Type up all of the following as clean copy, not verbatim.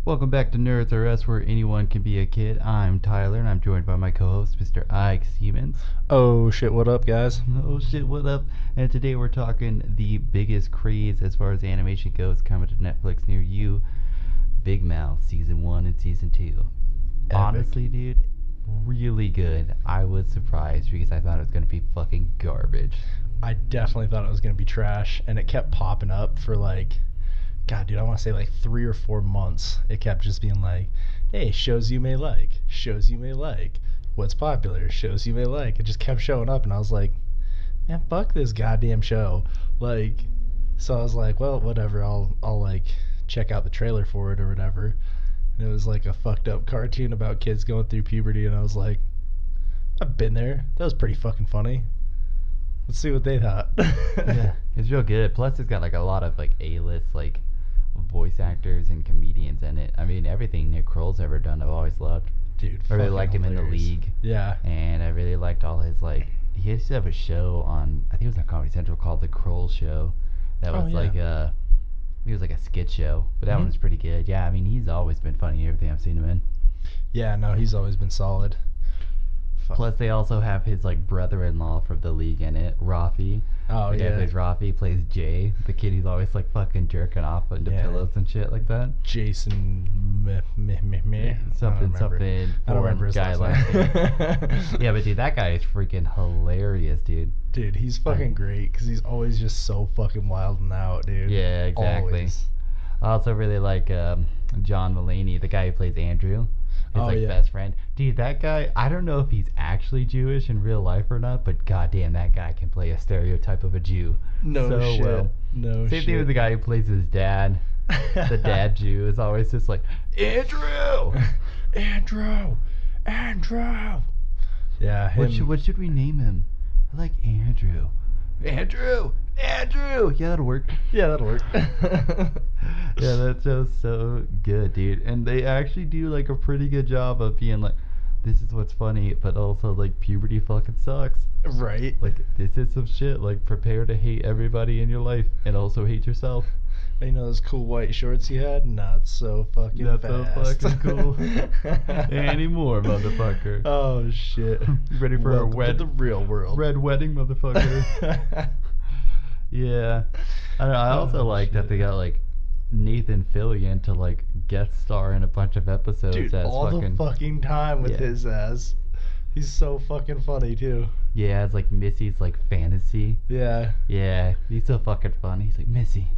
Welcome back to NrdsRUs, where anyone can be a kid. I'm Tyler, and I'm joined by my co-host, Mr. Ike Siemens. Oh shit, what up, guys? Oh shit, what up? And today we're talking the biggest craze as far as animation goes coming to Netflix near you. Big Mouth, Season 1 and Season 2. Epic. Honestly, dude, really good. I was surprised because I thought it was going to be fucking garbage. I definitely thought it was gonna be trash, and it kept popping up for God, dude, I want to say 3 or 4 months. It kept just being like, hey, shows you may like, what's popular, shows you may like. It just kept showing up, and I was like, man, fuck this goddamn show. So I was like, well, whatever, I'll check out the trailer for it or whatever. And it was like a fucked up cartoon about kids going through puberty, and I was like, I've been there. That was pretty fucking funny. Let's see what they thought. Yeah, it's real good. Plus, it's got a lot of A-list voice actors and comedians in it. I mean, everything Nick Kroll's ever done, I've always loved. Dude, I really liked him in The League. Yeah. And I really liked all his he used to have a show on, I think it was on Comedy Central called The Kroll Show. That was he was like a skit show, but that one was pretty good. Yeah, I mean, he's always been funny in everything I've seen him in. Yeah, no, he's always been solid. Plus, they also have his brother-in-law from The League in it, Rafi. Oh, the guy plays Rafi, plays Jay, the kid who's always fucking jerking off into pillows and shit like that. Jason something I don't remember his guy last name. Yeah, but dude, that guy is freaking hilarious, dude. Dude, he's fucking great because he's always just so fucking wild and out, dude. Yeah, exactly. Always. I also really like John Mulaney, the guy who plays Andrew. His best friend. Dude, that guy, I don't know if he's actually Jewish in real life or not, but goddamn, that guy can play a stereotype of a Jew. No so shit. Well. No Same shit. thing with the guy who plays his dad. The dad Jew is always just like, Andrew! Andrew! Yeah, him. What should we name him? I like Andrew. Andrew! Yeah, that'll work. Yeah, that'll work. Yeah, that show's so good, dude. And they actually do a pretty good job of being this is what's funny, but also puberty fucking sucks. Right. This is some shit. Prepare to hate everybody in your life and also hate yourself. You know those cool white shorts you had? Not so fucking Not fast. so fucking cool. Anymore, motherfucker. Oh shit. Ready for Welcome a wed to the real world. Red wedding, motherfucker. Yeah. I don't know, I also like that they got Nathan Fillion to guest star in a bunch of episodes. Dude, as all fucking, the fucking time with his ass. He's so fucking funny too. Yeah, it's Missy's fantasy. Yeah. Yeah, he's so fucking funny. He's like, Missy,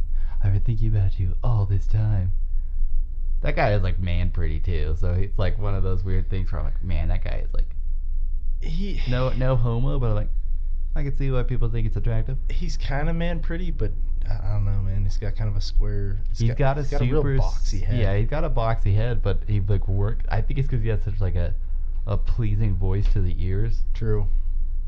I've been thinking about you all this time. That guy is man pretty too, so it's one of those weird things where I'm like, man, that guy is no homo, but I can see why people think it's attractive. He's kind of man pretty, but I don't know, man. He's got kind of a square. He's got a real boxy head. Yeah, he's got a boxy head, but he worked. I think it's because he has such a pleasing voice to the ears. True.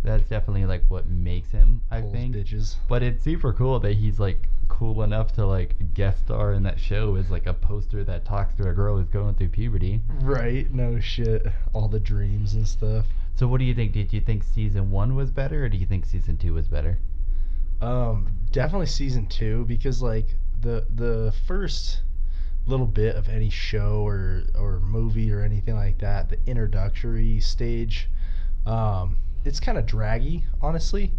That's definitely what makes him, I think. Bitches. But it's super cool that he's cool enough to guest star in that show as a poster that talks to a girl who's going through puberty. Right. No shit. All the dreams and stuff. So what do you think? Did you think season 1 was better, or do you think season 2 was better? Definitely season 2, because the first little bit of any show or movie or anything like that, the introductory stage, it's kind of draggy, honestly.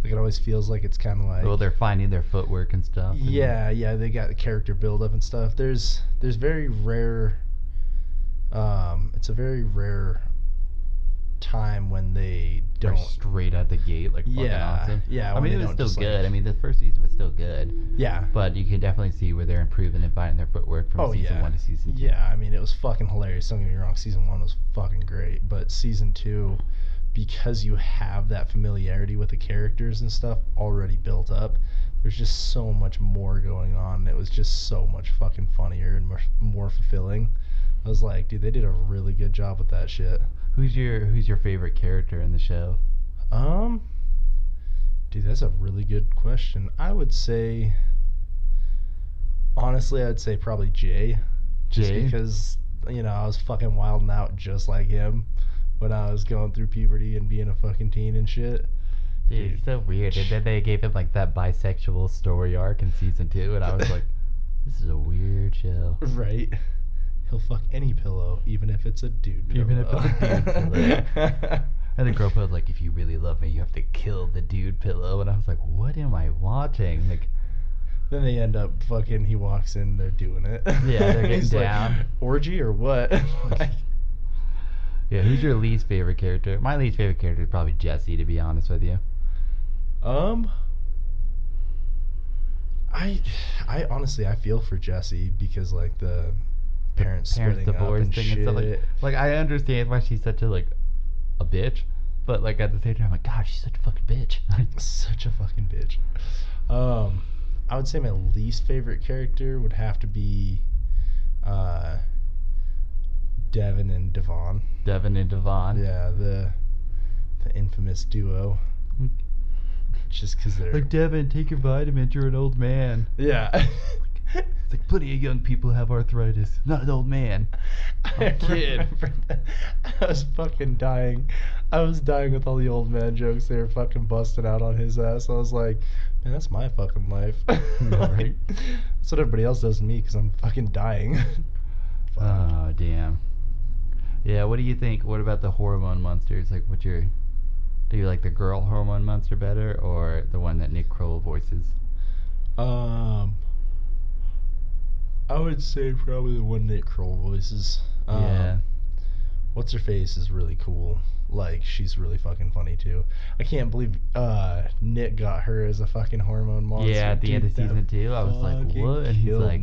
It always feels like it's kind of well, they're finding their footwork and stuff. Yeah, they got the character build up and stuff. There's very rare. It's a very rare time when they don't straight out the gate fucking awesome. Yeah, I mean, it was still good. I mean, the first season was still good. Yeah, but you can definitely see where they're improving and finding their footwork from season 1 to season 2. Yeah, I mean, it was fucking hilarious. Don't get me wrong, season 1 was fucking great, but season 2, because you have that familiarity with the characters and stuff already built up, there's just so much more going on. It was just so much fucking funnier and more fulfilling. I was like, dude, they did a really good job with that shit. Who's your favorite character in the show? Dude, that's a really good question. I would say, honestly, I'd say probably Jay. Just because, I was fucking wilding out just like him when I was going through puberty and being a fucking teen and shit. Dude, it's so weird. And then they gave him that bisexual story arc in season 2, and I was like, this is a weird show. Right. He'll fuck any pillow, even if it's a dude pillow. Even if it's a dude pillow. And the girlfriend was like, if you really love me, you have to kill the dude pillow. And I was like, what am I watching? Like, then they end up fucking, he walks in, they're doing it. Yeah, they're getting down. Like, orgy or what? Like, yeah, who's your least favorite character? My least favorite character is probably Jesse, to be honest with you. I honestly, I feel for Jesse because, like, the parents splitting divorce up and thing shit. and stuff. Like, I understand why she's such a, like, a bitch. But, like, at the same time, I'm like, God, she's such a fucking bitch. Such a fucking bitch. I would say my least favorite character would have to be Devin and Devon. Devin and Devon. Yeah, the infamous duo. Just because they're... Like, Devin, take your vitamins, you're an old man. Yeah. It's like, plenty of young people have arthritis, not an old man. I'm a kid. I was fucking dying. I was dying with all the old man jokes they were fucking busting out on his ass. I was like, man, that's my fucking life. Yeah, right? That's what everybody else does to me because I'm fucking dying. Oh, damn. Yeah, what do you think? What about the hormone monsters? Like, do you like the girl hormone monster better or the one that Nick Kroll voices? I would say probably the one Nick Kroll voices. Yeah. What's her face is really cool. Like, she's really fucking funny too. I can't believe Nick got her as a fucking hormone monster. Yeah, at the end of season 2, I was like, what? And he's like,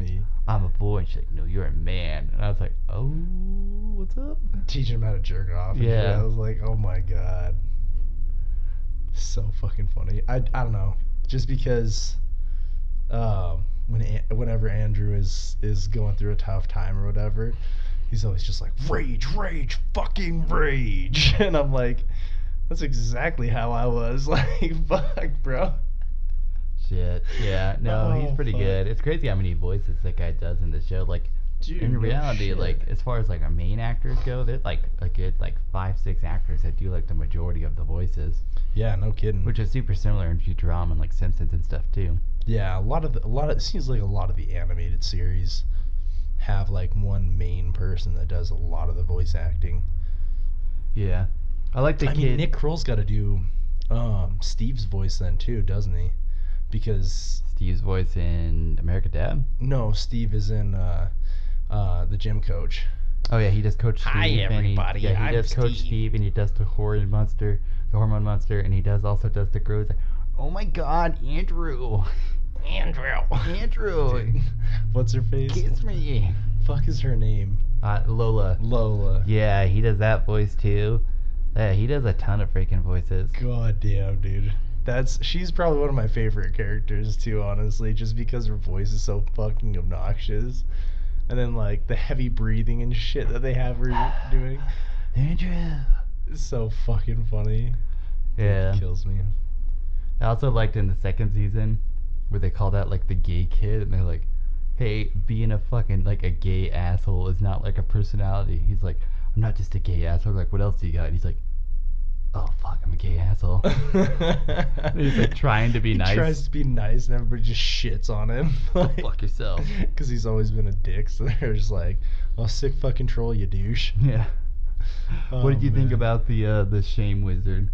I'm a boy. And she's like, no, you're a man. And I was like, oh, what's up? Teaching him how to jerk off. Yeah. I was like, oh my god. So fucking funny. I don't know. Just because whenever Andrew is going through a tough time or whatever, he's always just like, rage, fucking rage. And I'm like, that's exactly how I was. Like, fuck, bro. Shit. Yeah. No, he's pretty fuck. good. It's crazy how many voices that guy does in the show. Like, Dude, in reality, no like, as far as, like, our main actors go, there's, like, a good, like, 5-6 actors that do, like, the majority of the voices. Yeah, no kidding. Which is super similar in Futurama and, like, Simpsons and stuff, too. Yeah, it seems like a lot of the animated series have, like, one main person that does a lot of the voice acting. Yeah. I like the kid. mean, Nick Kroll's got to do Steve's voice then, too, doesn't he? Because... Steve's voice in American Dad? No, Steve is in the gym coach. Oh yeah, he does Coach Steve. Hi everybody, He I'm does Coach Steve, and he does the hormone monster, and he also does the Grows. Like, oh my God, Andrew. Dude, what's her face? Kiss me. Fuck is her name? Lola. Yeah, he does that voice too. Yeah, he does a ton of freaking voices. God damn, dude. She's probably one of my favorite characters too, honestly, just because her voice is so fucking obnoxious. And then, like, the heavy breathing and shit that they have her doing. Andrew. It's so fucking funny. Yeah. It kills me. I also liked in the second season where they called out, like, the gay kid, and they're like, hey, being a fucking, like, a gay asshole is not, like, a personality. He's like, I'm not just a gay asshole. Like, what else do you got? And he's like, oh, fuck, I'm a gay asshole. He's, like, trying to be nice. He tries to be nice, and everybody just shits on him. Like, fuck yourself. Because he's always been a dick, so they're just like, oh, sick fucking troll, you douche. Yeah. What did you think man. about the shame wizard?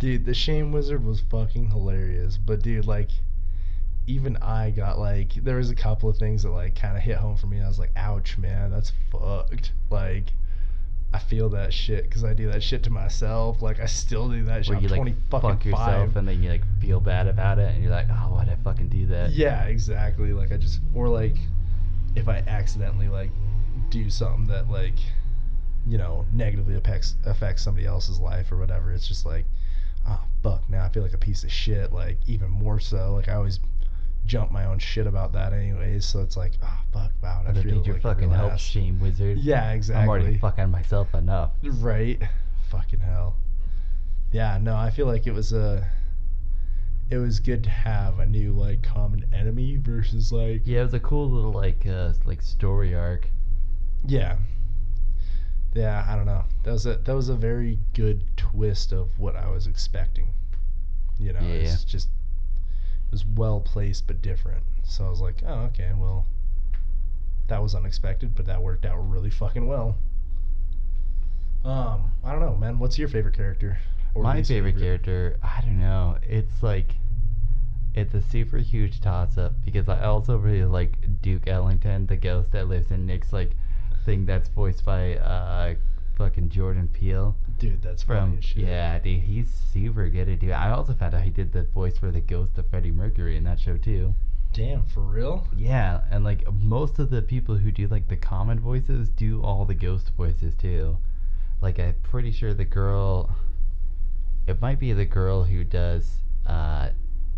Dude, the shame wizard was fucking hilarious. But, dude, like, even I got, like, there was a couple of things that, like, kind of hit home for me. I was like, ouch, man, that's fucked. Like, I feel that shit because I do that shit to myself. Like, I still do that shit. Where you, I'm like, 20 fucking fuck yourself 5. and then you, like, feel bad about it and you're like, oh, why'd I fucking do that? Yeah, exactly. Like, or, like, if I accidentally, like, do something that, like, you know, negatively affects somebody else's life or whatever, it's just like, oh, fuck, now I feel like a piece of shit. Like, even more so. Like, I always jump my own shit about that anyways, so it's like, oh, fuck, wow. I don't need your fucking help, shame wizard. Yeah, exactly. I'm already fucking myself enough. Right? Fucking hell. Yeah, no, I feel like it was good to have a new, like, common enemy versus, like... Yeah, it was a cool little, like story arc. Yeah. Yeah, I don't know. That was a very good twist of what I was expecting. You know, yeah. It was well placed but different. So I was like, oh, okay, well, that was unexpected, but that worked out really fucking well. I don't know, man. What's your favorite character? Or My least favorite character, I don't know. It's like, it's a super huge toss up because I also really like Duke Ellington, the ghost that lives in Nick's like thing that's voiced by fucking Jordan Peele. Dude, that's funny From as shit. yeah, dude, he's super good at doing. I also found out he did the voice for the ghost of Freddie Mercury in that show too. Damn, for real? Yeah, and like most of the people who do like the common voices do all the ghost voices too. Like I'm pretty sure the girl, it might be the girl who does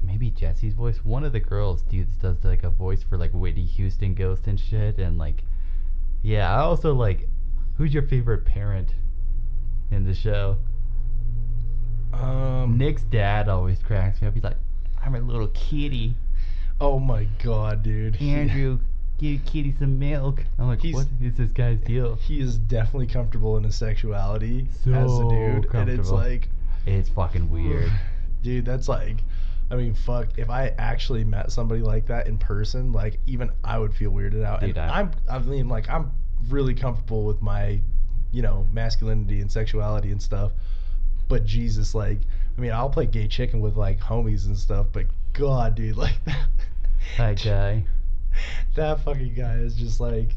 maybe Jesse's voice. One of the girls does like a voice for like Whitney Houston ghost and shit, and like yeah, I also like, who's your favorite parent in the show? Nick's dad always cracks me up. He's like, I'm a little kitty. Oh my god, dude. Andrew, give Kitty some milk. I'm like, what is this guy's deal? He is definitely comfortable in his sexuality as a dude. And it's like, it's fucking weird. Dude, that's like, I mean, fuck, if I actually met somebody like that in person, like, even I would feel weirded out. Dude, and I'm really comfortable with my, you know, masculinity and sexuality and stuff. But Jesus, like, I mean, I'll play gay chicken with like homies and stuff, but God, dude, like that guy. That fucking guy is just like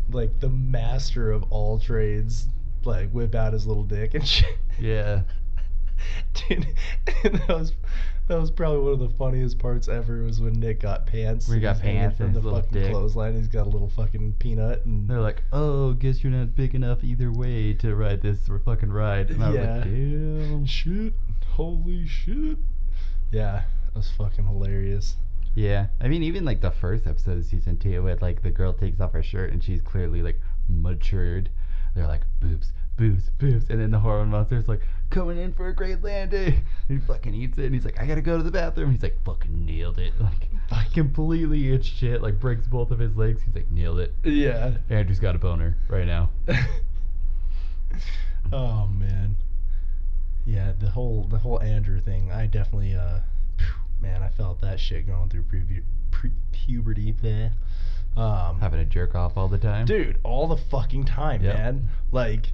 the master of all trades. Like, whip out his little dick and shit. Yeah. Dude, that was probably one of the funniest parts ever, was when Nick got pants. We got pants from and the his little fucking dick. clothesline. He's got a little fucking peanut, and They're like, oh, guess you're not big enough either way to ride this fucking ride. And I was like, damn. Shit. Holy shit. Yeah, that was fucking hilarious. Yeah, I mean, even like the first episode of season 2, where like the girl takes off her shirt and she's clearly like matured. They're like, boobs, boobs, boobs, and then the hormone monster's like, coming in for a great landing. And he fucking eats it, and he's like, I gotta go to the bathroom. He's like, fucking nailed it. Like, completely eats shit. Like, breaks both of his legs. He's like, nailed it. Yeah. Andrew's got a boner right now. Oh man. Yeah, the whole Andrew thing. I definitely man, I felt that shit going through puberty. Having to jerk off all the time. Dude, all the fucking time, Yep. man. Like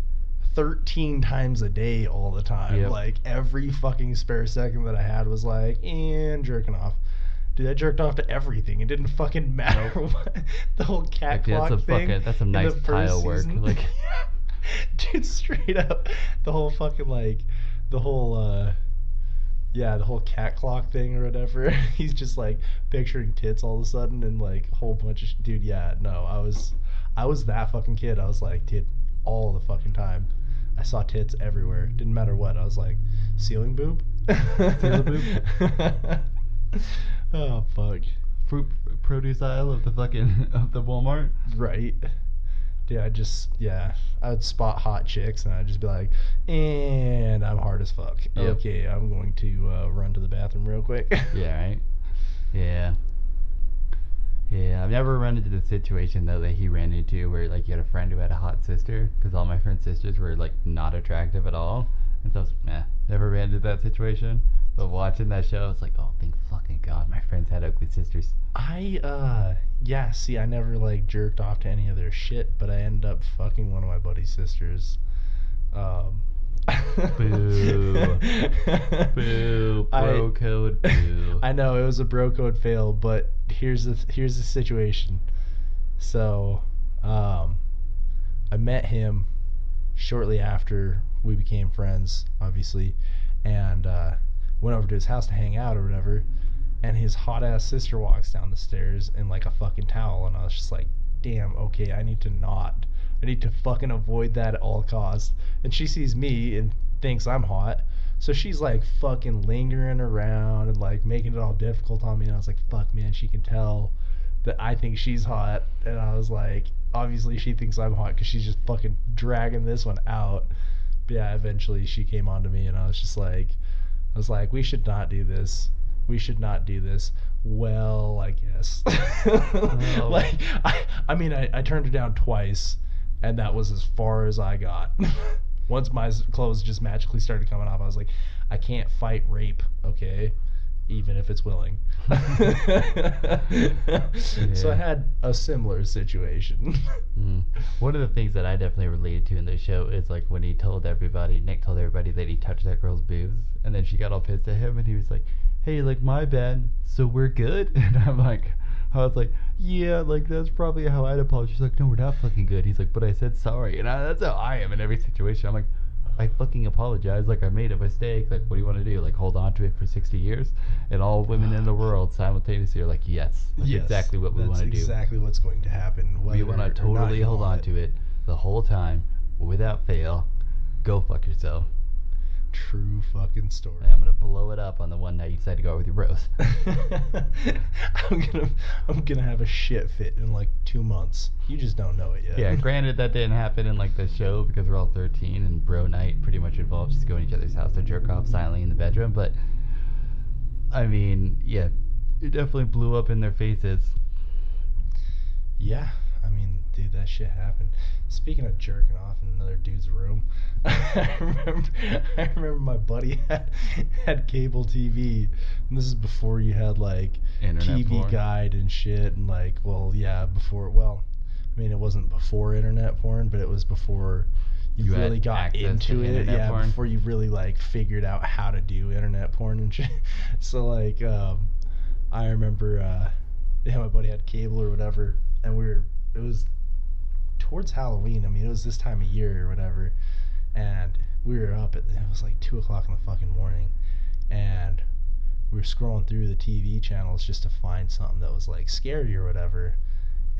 13 times a day all the time. Yep. Like every fucking spare second that I had was like, and jerking off. Dude, I jerked off to everything. It didn't fucking matter what. The whole cat clock thing. That's some in nice the first tile work. season. Like, dude, straight up, the whole fucking like, the whole cat clock thing or whatever. He's just like picturing tits all of a sudden, and like a whole bunch of dude. Yeah, no, I was that fucking kid. I was like tit all the fucking time. I saw tits everywhere. Didn't matter what. I was like, ceiling boob. Ceiling boob. Oh fuck. Fruit produce aisle of the fucking of the Walmart. Right. Dude, I would spot hot chicks and I'd just be like, and I'm hard as fuck. Yep. Okay, I'm going to run to the bathroom real quick. Yeah, right? Yeah. Yeah, I've never run into the situation, though, that he ran into where, like, you had a friend who had a hot sister, because all my friend's sisters were, like, not attractive at all. And so I was like, meh, never ran into that situation. But watching that show, it's like, oh, thank fucking God, my friends had ugly sisters. I never, like, jerked off to any of their shit, but I ended up fucking one of my buddy's sisters. Boo. Boo. Bro code, boo. I know, it was a bro code fail, but here's the situation. So, I met him shortly after we became friends, obviously, and went over to his house to hang out or whatever, and his hot ass sister walks down the stairs in like a fucking towel, and I was just like, damn, okay, I need to fucking avoid that at all costs. And she sees me and thinks I'm hot, so she's like fucking lingering around and like making it all difficult on me, and I was like, fuck man, she can tell that I think she's hot. And I was like, obviously she thinks I'm hot because she's just fucking dragging this one out. But yeah, eventually she came on to me, and I was like, we should not do this. Well, I guess. Oh. Like, I mean, I turned her down twice, and that was as far as I got. Once my clothes just magically started coming off, I was like, I can't fight rape, okay? even if it's willing. So I had a similar situation. One of the things that I definitely related to in the show is like when Nick told everybody that he touched that girl's boobs, and then she got all pissed at him, and he was like, hey, like, my bad, so we're good? And I was like, yeah, like, that's probably how I'd apologize. She's like, no, we're not fucking good. He's like, but I said sorry. And that's how I am in every situation. I'm like, I fucking apologize. Like, I made a mistake. Like, what do you want to do? Like, hold on to it for 60 years? And all women in the world simultaneously are like, yes. That's exactly what we want to do. That's exactly what's going to happen. We want to totally hold on to it the whole time, without fail. Go fuck yourself. True fucking story. And I'm gonna blow it up on the one night you decide to go out with your bros. I'm gonna have a shit fit in like 2 months. You just don't know it yet. Yeah, granted that didn't happen in like the show because we're all 13 and bro night pretty much involves just going to each other's house to jerk off silently in the bedroom. But I mean, yeah, it definitely blew up in their faces. Yeah, I mean, dude, that shit happened. Speaking of jerking off in another dude's room, I remember my buddy had cable TV, and this is before you had like Internet TV porn. Guide and shit, and like, well, yeah, before, well, I mean, it wasn't before internet porn, but it was before you really got into it. Yeah, porn. Before you really like figured out how to do internet porn and shit. So like, I remember, my buddy had cable or whatever, and it was towards Halloween. I mean, it was this time of year or whatever, and we were up it was like 2 o'clock in the fucking morning, and we were scrolling through the TV channels just to find something that was like scary or whatever,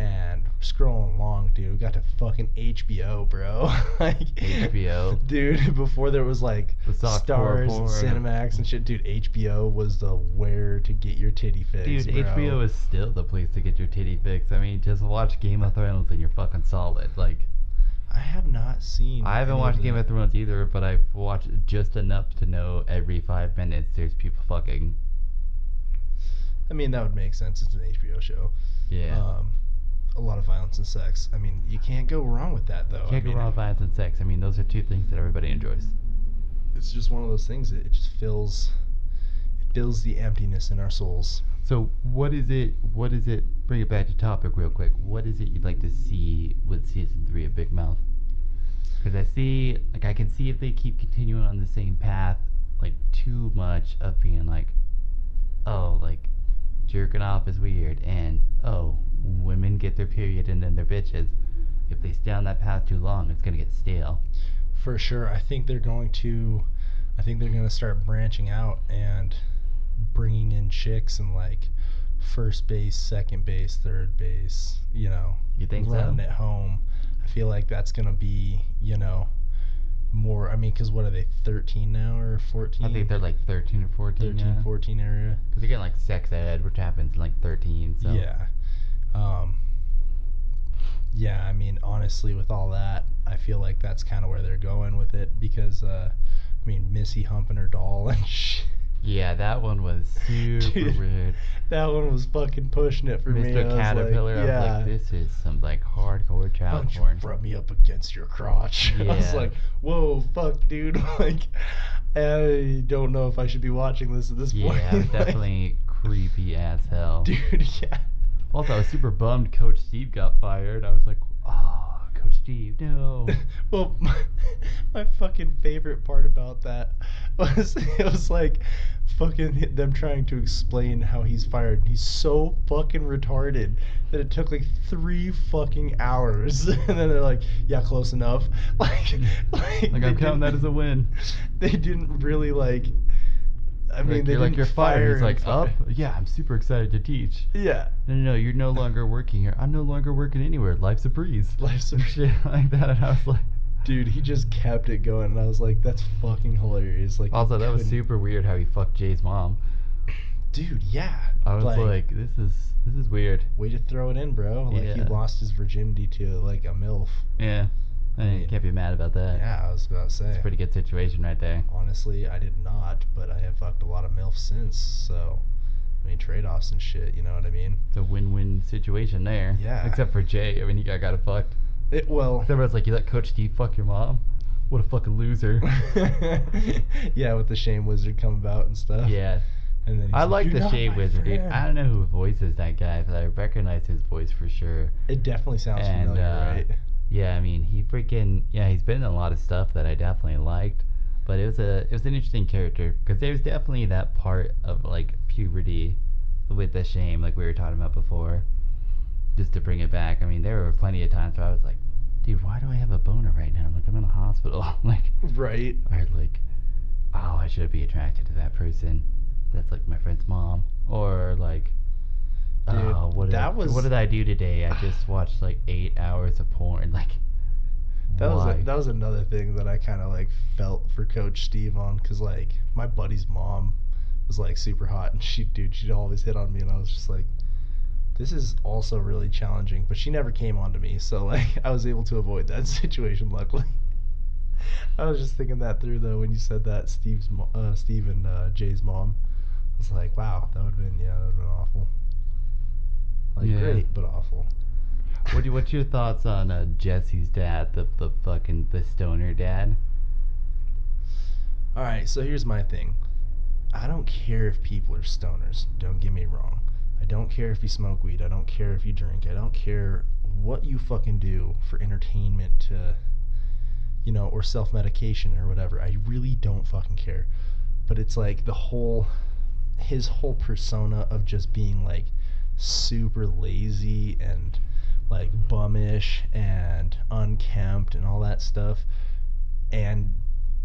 and scrolling along, dude, we got to fucking HBO, bro. Like HBO, dude, before there was like Stars and Cinemax and shit, dude, HBO was the where to get your titty fix. Dude, bro. HBO is still the place to get your titty fix. I mean, just watch Game of Thrones and you're fucking solid. Like, I have not seen. I haven't watched Game of Thrones either, but I've watched just enough to know every 5 minutes there's people fucking. I mean, that would make sense. It's an HBO show. Yeah. A lot of violence and sex. I mean, you can't go wrong with that, though. Can't go wrong with violence and sex. I mean, those are two things that everybody enjoys. It's just one of those things that it just fills the emptiness in our souls. So what is it, bring it back to topic real quick, what is it you'd like to see with season 3 of Big Mouth? Because I can see if they keep continuing on the same path, like, too much of being like, oh, like, jerking off is weird, and, oh, women get their period and then they're bitches. If they stay on that path too long, it's going to get stale. For sure. I think they're going to start branching out and bringing in chicks and like first base, second base, third base, you know. You think running so? it home. I feel like that's going to be, you know, more, I mean, because what are they, 13 now or 14? I think they're like 13 or 14. 13, 14 area. Because you're getting like sex ed, which happens in like 13. So. Yeah. Yeah, I mean, honestly, with all that, I feel like that's kind of where they're going with it because, I mean, Missy humping her doll and shit. Yeah, that one was super weird. That one was fucking pushing it for me. Mr. Caterpillar, I was like, this is some like hardcore child porn. Rub me up against your crotch. Yeah. I was like, whoa, fuck, dude. Like, I don't know if I should be watching this at this point. Yeah, it was definitely creepy as hell. Dude, yeah. Also, I was super bummed Coach Steve got fired. I was like, oh, Coach Steve, no. Well, my fucking favorite part about that was it was like fucking them trying to explain how he's fired. He's so fucking retarded that it took like 3 fucking hours. And then they're like, yeah, close enough. Like I'm counting that as a win. They didn't really like... I mean, you're like, you're fired. He's like, up? Yeah, I'm super excited to teach. Yeah. No, you're no longer working here. I'm no longer working anywhere. Life's a breeze. Life's a breeze. Shit like that. And I was like... Dude, he just kept it going. And I was like, that's fucking hilarious. Like, also, that was super weird how he fucked Jay's mom. Dude, yeah. I was like, this is weird. Way to throw it in, bro. Like, he lost his virginity to, like, a MILF. Yeah. I mean, you can't be mad about that. Yeah, I was about to say. It's a pretty good situation right there. Honestly, I did not, but I have fucked a lot of MILFs since, so, I mean, trade-offs and shit, you know what I mean? It's a win-win situation there. Yeah. Except for Jay. I mean, he got fucked. Everyone's like, you let Coach Steve fuck your mom? What a fucking loser. Yeah, with the shame wizard coming about and stuff. Yeah. And then he's I like "You're the not Shade my Wizard, dude. friend." I don't know who voices that guy, but I recognize his voice for sure. It definitely sounds And, familiar, right? Yeah, I mean, he's been in a lot of stuff that I definitely liked, but it was an interesting character because there's definitely that part of like puberty with the shame, like we were talking about before. Just to bring it back, I mean, there were plenty of times where I was like, dude, why do I have a boner right now? Like, I'm in a hospital. Like, Right. or like, oh, I should be attracted to that person. That's like my friend's mom. Or like, Dude, oh, what did I do today? I just watched like 8 hours of porn. Like, why? That was another thing that I kind of like felt for Coach Steve on, because like my buddy's mom was like super hot, and she'd always hit on me, and I was just like, this is also really challenging, but she never came on to me, so like I was able to avoid that situation, luckily. I was just thinking that through though when you said that Steve and Jay's mom. I was like, wow, that would have been awful. Like, Yeah. great, but awful. What's your thoughts on Jesse's dad, the stoner dad? All right, so here's my thing. I don't care if people are stoners. Don't get me wrong. I don't care if you smoke weed. I don't care if you drink. I don't care what you fucking do for entertainment to, or self-medication or whatever. I really don't fucking care. But it's like his whole persona of just being like super lazy and like bummish and unkempt and all that stuff. And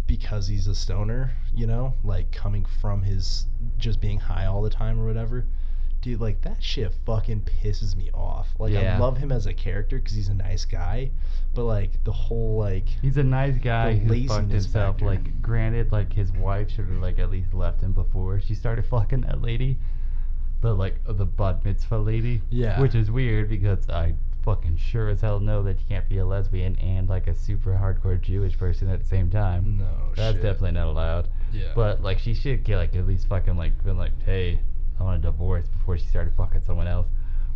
because he's a stoner, like coming from his just being high all the time or whatever, dude, like that shit fucking pisses me off. Like, Yeah. I love him as a character because he's a nice guy, but like the whole like He's a nice guy the who fucked laziness himself. factor. Like, granted, like his wife should have like at least left him before she started fucking that lady, the bat mitzvah lady. Yeah. Which is weird because I fucking sure as hell know that you can't be a lesbian and like a super hardcore Jewish person at the same time. No, That's shit. definitely not allowed. Yeah. But like she should get like at least fucking like been like, hey, I want a divorce before she started fucking someone else.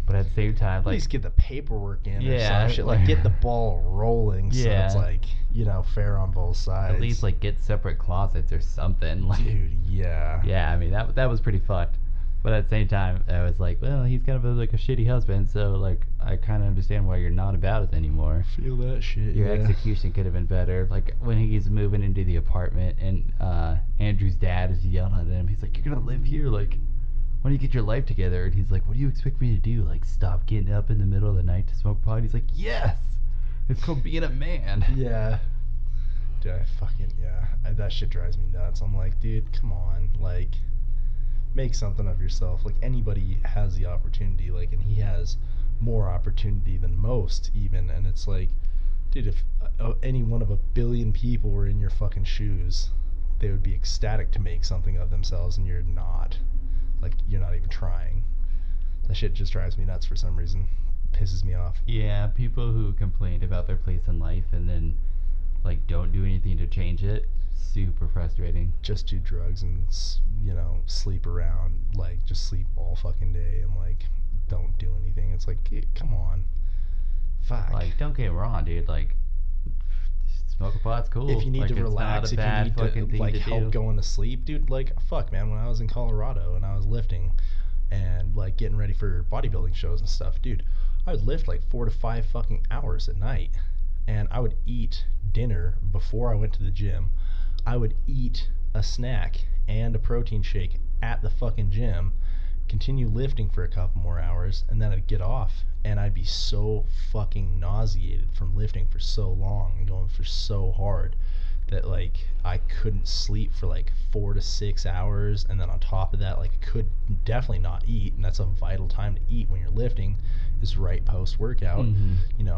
But at the same time, at like, least get the paperwork in or Yeah, some shit. Like, get the ball rolling so Yeah. it's like, fair on both sides. at least like get separate closets or something. Like, Dude, yeah. yeah, I mean that was pretty fucked. But at the same time, I was like, well, he's kind of like a shitty husband, so like I kind of understand why you're not about it anymore. Feel that shit, Your yeah. execution could have been better. Like when he's moving into the apartment and Andrew's dad is yelling at him. He's like, "You're gonna live here? Like, when you get your life together?" And he's like, "What do you expect me to do? Like, stop getting up in the middle of the night to smoke pot?" He's like, "Yes, it's called being a man." Yeah. Dude, that shit drives me nuts. I'm like, dude, come on. Like, make something of yourself. Like, anybody has the opportunity, like, and he has more opportunity than most, even. And it's like, dude, if any one of a billion people were in your fucking shoes, they would be ecstatic to make something of themselves, and you're not. Like, you're not even trying. That shit just drives me nuts for some reason. Pisses me off. Yeah, people who complain about their place in life and then like don't do anything to change it, super frustrating. Just do drugs and sleep around, like just sleep all fucking day and like don't do anything. It's like, come on, fuck. Like, don't get me wrong, dude. Like, smoke a pot's cool. If you need like, to it's relax, not a if bad you need fucking to thing like to help do. going to sleep, dude, like fuck, man. When I was in Colorado and I was lifting and like getting ready for bodybuilding shows and stuff, dude, I would lift like 4 to 5 fucking hours at night, and I would eat dinner before I went to the gym. I would eat a snack and a protein shake at the fucking gym, continue lifting for a couple more hours, and then I'd get off, and I'd be so fucking nauseated from lifting for so long and going for so hard that like I couldn't sleep for like 4 to 6 hours, and then on top of that, like, I could definitely not eat, and that's a vital time to eat when you're lifting, is right post workout.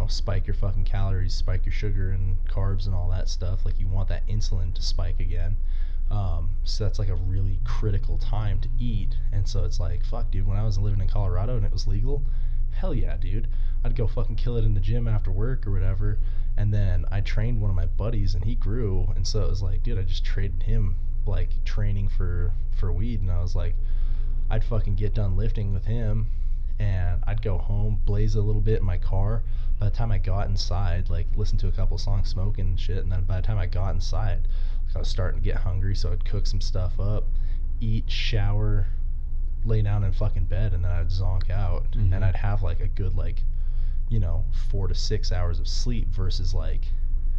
Spike your fucking calories, spike your sugar and carbs and all that stuff. Like, you want that insulin to spike again. So that's like a really critical time to eat. And so it's like, fuck, dude, when I was living in Colorado and it was legal, hell yeah, dude, I'd go fucking kill it in the gym after work or whatever. And then I trained one of my buddies and he grew, and so it was like, dude, I just traded him like training for weed. And I was like, I'd fucking get done lifting with him and I'd go home, blaze a little bit in my car. By the time I got inside, like, listen to a couple songs smoking and shit, and then by the time I got inside, like, I was starting to get hungry, so I'd cook some stuff up, eat, shower, lay down in fucking bed and then I'd zonk out, Mhm. and I'd have like a good 4 to 6 hours of sleep versus like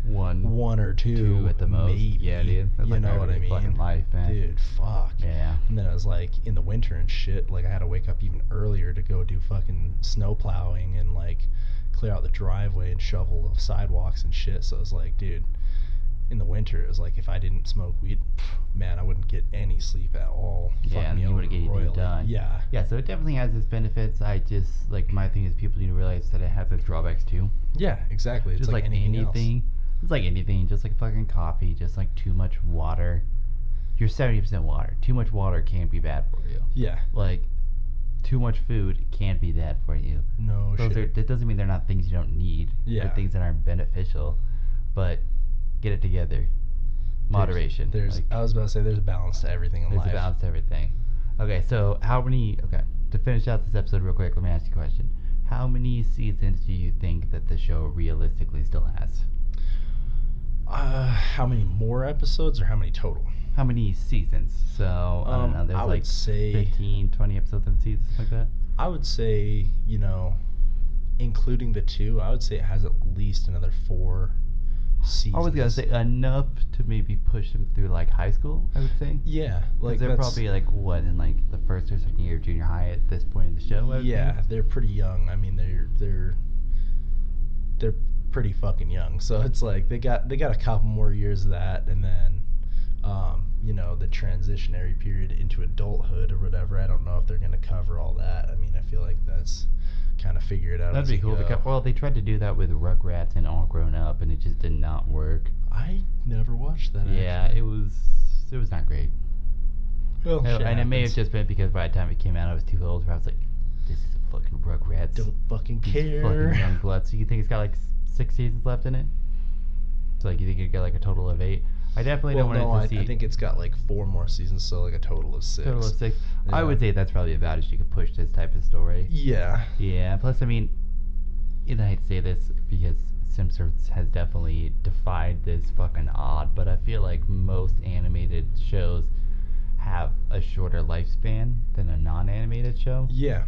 one or two at the most. maybe. Yeah, dude. That's You like know what I everyday fucking mean? life, man. Dude, fuck. Yeah. And then it was like in the winter and shit, like I had to wake up even earlier to go do fucking snow plowing and like clear out the driveway and shovel the sidewalks and shit. So it was like, dude, in the winter it was like if I didn't smoke weed, man, I wouldn't get any sleep at all. Yeah, and you wouldn't get anything royally. done. Yeah. Yeah, so it definitely has its benefits. I just, like, my thing is people need to realize that it has its drawbacks too. Yeah, exactly. It's Just like anything else. It's like anything, just like fucking coffee, just like too much water. You're 70% water. Too much water can be bad for you. Yeah. Like, too much food can be bad for you. No shit. That doesn't mean they're not things you don't need. Yeah. They're things that aren't beneficial. But get it together. Moderation. I was about to say there's a balance to everything in life. There's a balance to everything. Okay, so to finish out this episode real quick, let me ask you a question. How many seasons do you think that the show realistically still has? How many more episodes or how many total? How many seasons? So, I don't know, there's I like would say 15, 20 episodes in seasons, like that? I would say, including the 2, I would say it has at least another 4 seasons. I was gonna say enough to maybe push them through like high school, I would say. Yeah, like they're probably like what, in like the first or second year of junior high at this point in the show. I would think. They're pretty young. I mean, they're pretty fucking young. So it's like they got a couple more years of that, and then the transitionary period into adulthood or whatever. I don't know if they're gonna cover all that. I mean, I feel like that's kind of figured out. That'd be cool. Well, they tried to do that with Rugrats and All Grown Up, and it just did not work. I never watched that. Yeah, actually. it was not great. Well, and it may have just been because by the time it came out, I was too old. Where I was like, this is a fucking Rugrats. Don't fucking These care. Fucking young blood. So you think it's got like 6 seasons left in it? So like you think it'd get like a total of 8? I definitely don't want to see. I think it's got like 4 more seasons, so like a total of 6. Total of 6. Yeah. I would say that's probably about as you could push this type of story. Yeah. Yeah. Plus, I mean, and I hate to say this because Simpsons has definitely defied this fucking odd, but I feel like most animated shows have a shorter lifespan than a non-animated show. Yeah.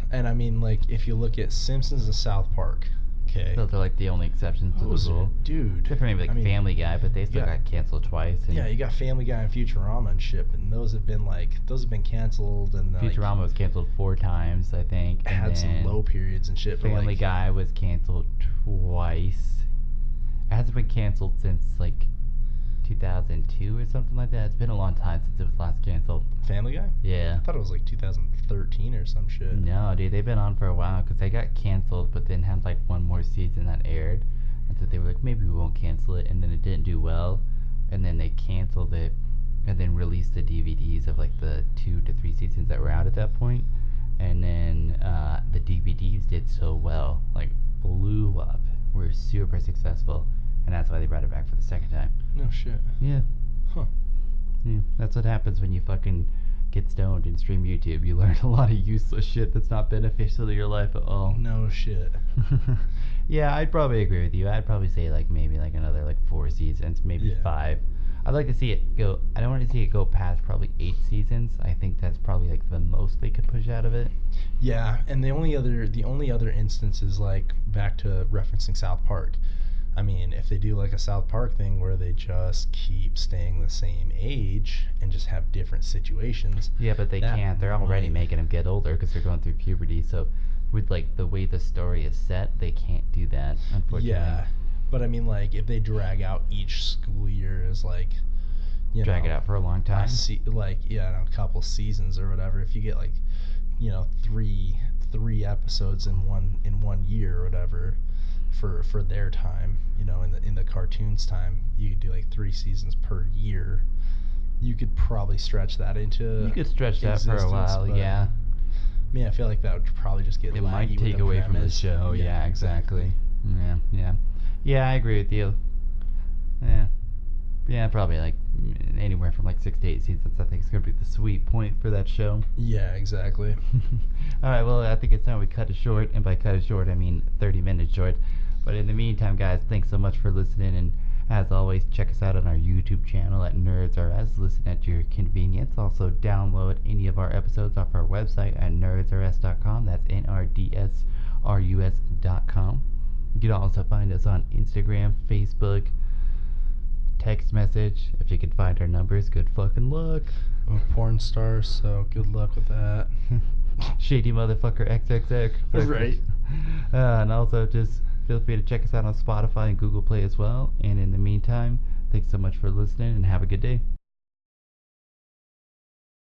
And I mean, like, if you look at Simpsons and South Park, okay. Those are like the only exceptions to the rule. Dude. Except for maybe like Family Guy, but they still got canceled twice. And yeah, you got Family Guy and Futurama and shit, and those have been canceled, and Futurama was canceled 4 times, I think. Had some low periods and shit. Family Guy was canceled twice. It hasn't been canceled since like 2002 or something like that. It's been a long time since it was last canceled. Family Guy? Yeah. I thought it was like 2013 or some shit. No, dude, they've been on for a while because they got canceled, but then had like one more season that aired, and so they were like, maybe we won't cancel it, and then it didn't do well, and then they canceled it, and then released the DVDs of like the 2 to 3 seasons that were out at that point, and then the DVDs did so well, like blew up, were super successful, and that's why they brought it back for the second time. No shit. Yeah. Huh. Yeah, that's what happens when you fucking get stoned and stream YouTube. You learn a lot of useless shit that's not beneficial to your life at all. No shit. Yeah, I'd probably agree with you. I'd probably say like maybe like another like 4 seasons, maybe 5. I'd like to see it go. I don't want to see it go past probably 8 seasons. I think that's probably like the most they could push out of it. Yeah, and the only other instance is like back to referencing South Park. I mean, if they do like a South Park thing where they just keep staying the same age and just have different situations. Yeah, but they can't. They're already making them get older because they're going through puberty. So with like the way the story is set, they can't do that, unfortunately. Yeah, but I mean, like if they drag out each school year as like, drag it out for a long time. A couple seasons or whatever. If you get like, three episodes in one year or whatever. For their time, in the cartoons time, you could do like 3 seasons per year. You could probably stretch that into. You could stretch that for a while, yeah. I mean, I feel like that would probably just get. It might take away from the show. Yeah, exactly. Yeah, I agree with you. Yeah, probably like anywhere from like 6 to 8 seasons. I think it's gonna be the sweet point for that show. Yeah, exactly. All right, well, I think it's time we cut it short, and by cut it short, I mean 30 minutes short. But in the meantime, guys, thanks so much for listening, and As always, check us out on our YouTube channel at NrdsRUs. Listen at your convenience. Also, download any of our episodes off our website at NrdsRUs.com. That's NrdsRUs.com. You can also find us on Instagram, Facebook, text message. If you can find our numbers, good fucking luck. I'm a porn star, so good luck with that. Shady motherfucker XXX. Right. And also just feel free to check us out on Spotify and Google Play as well. And in the meantime, thanks so much for listening and have a good day.